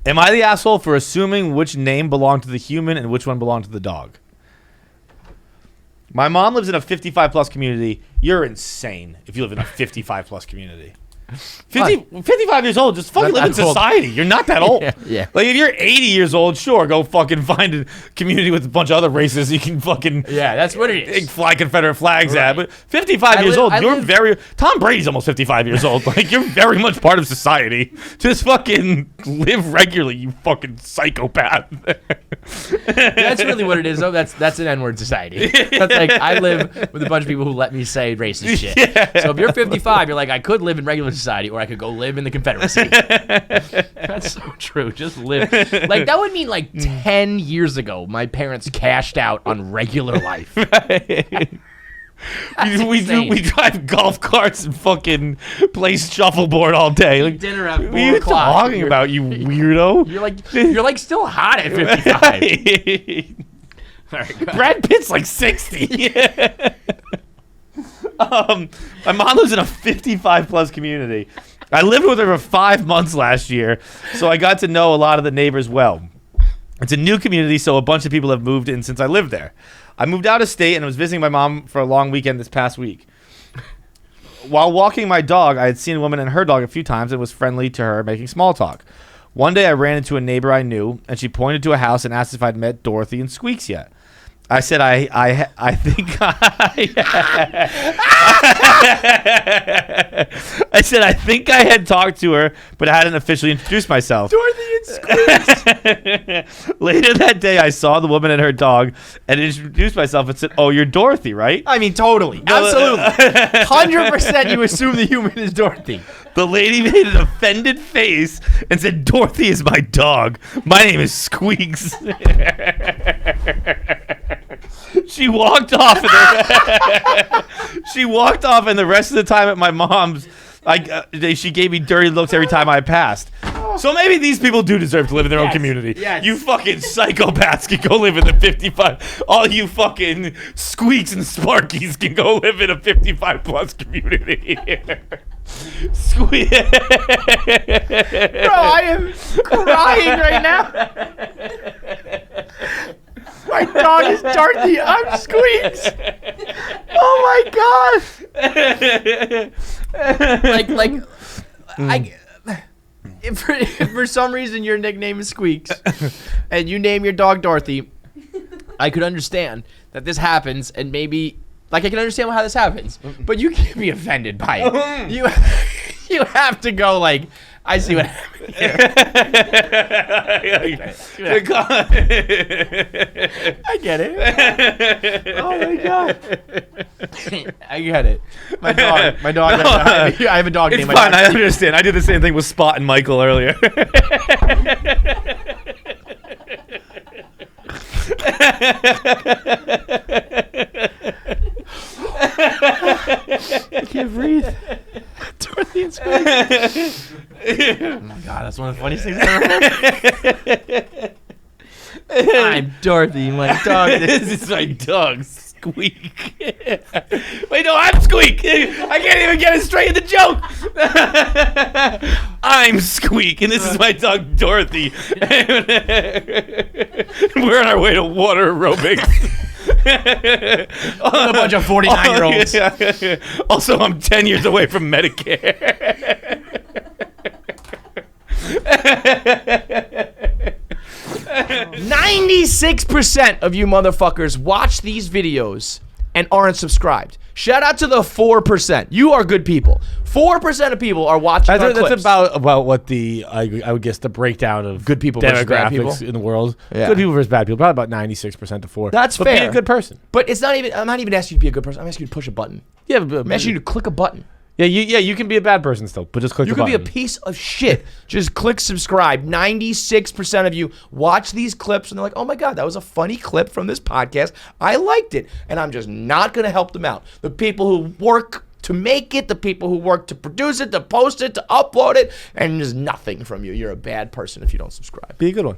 Am I the asshole for assuming which name belonged to the human and which one belonged to the dog? My mom lives in a 55-plus community. You're insane if you live in a 55-plus community. 55 years old, just fucking live in society. You're not that old. Yeah. Like, if you're 80 years old, sure, go fucking find a community with a bunch of other races you can fucking that's what it is. fly Confederate flags at. But 55 years old, Tom Brady's almost 55 years old. Like, you're very much part of society. Just fucking live regularly, you fucking psychopath. That's really what it is, though. That's an N-word society. That's like, I live with a bunch of people who let me say racist shit. Yeah. So if you're 55, you're like, I could live in regular society, or I could go live in the Confederacy. That's so true. Just live. Like, that would mean, like, 10 years ago, my parents cashed out on regular life. We drive golf carts and fucking play shuffleboard all day. Like, Dinner at 4 what are you o'clock. talking about, you weirdo? You're like still hot at 55. All right, Brad Pitt's like 60. My mom lives in a 55-plus community. I lived with her for 5 months last year, so I got to know a lot of the neighbors well. It's a new community, so a bunch of people have moved in since I lived there. I moved out of state and was visiting my mom for a long weekend this past week. While walking my dog, I had seen a woman and her dog a few times and was friendly to her, making small talk. One day I ran into a neighbor I knew, and she pointed to a house and asked if I'd met Dorothy and Squeaks yet. I said I think I said I think I had talked to her, but I hadn't officially introduced myself. Dorothy and Squeaks. Later that day, I saw the woman and her dog and introduced myself and said, "Oh, you're Dorothy, right?" I mean, totally. Absolutely. 100% you assume the human is Dorothy. The lady made an offended face and said, "Dorothy is my dog. My name is Squeaks." She walked off. She walked off, and the rest of the time at my mom's, she gave me dirty looks every time I passed. So maybe these people do deserve to live in their own community. Yes. You fucking psychopaths can go live in the 55. All you fucking Squeaks and Sparkies can go live in a 55-plus community. Squeak. Bro, I am crying right now. My dog is Dorothy. I'm Squeaks. Oh my god. If for some reason your nickname is Squeaks and you name your dog Dorothy, I could understand that this happens, and maybe I can understand how this happens, but you can't be offended by it. You have to go like, I see what happened here. I get it. Oh my god. I get it. My dog. I have a dog It's named fine. my I dog. understand. I did the same thing with Spot and Michael earlier. I can't breathe. Dorothy and Squeaks. Oh my god, that's one of the funniest things I've ever heard. I'm Dorothy, my dog. This is my dog, Squeak. Wait, no, I'm Squeak. I can't even get it straight in the joke. I'm Squeak, and this is my dog, Dorothy. We're on our way to water aerobics. A bunch of 49-year-olds. Yeah. Also, I'm 10 years away from Medicare. 96% of you motherfuckers watch these videos and aren't subscribed. Shout out to the 4%. You are good people. 4% of people are watching our clips. That's about what I would guess the breakdown of Good people versus bad demographics people. in the world. Yeah. Good people versus bad people. Probably about 96% to 4. That's but fair. Be a good person. But it's not even. I'm not even asking you to be a good person. I'm asking you to push a button. Yeah, I'm asking you to click a button. you can be a bad person still, but just click You the could be a button. piece of shit. Just click subscribe. 96% of you watch these clips and they're like, oh my God, that was a funny clip from this podcast. I liked it. And I'm just not going to help them out. The people who work to make it, the people who work to produce it, to post it, to upload it, and there's nothing from you. You're a bad person if you don't subscribe. Be a good one.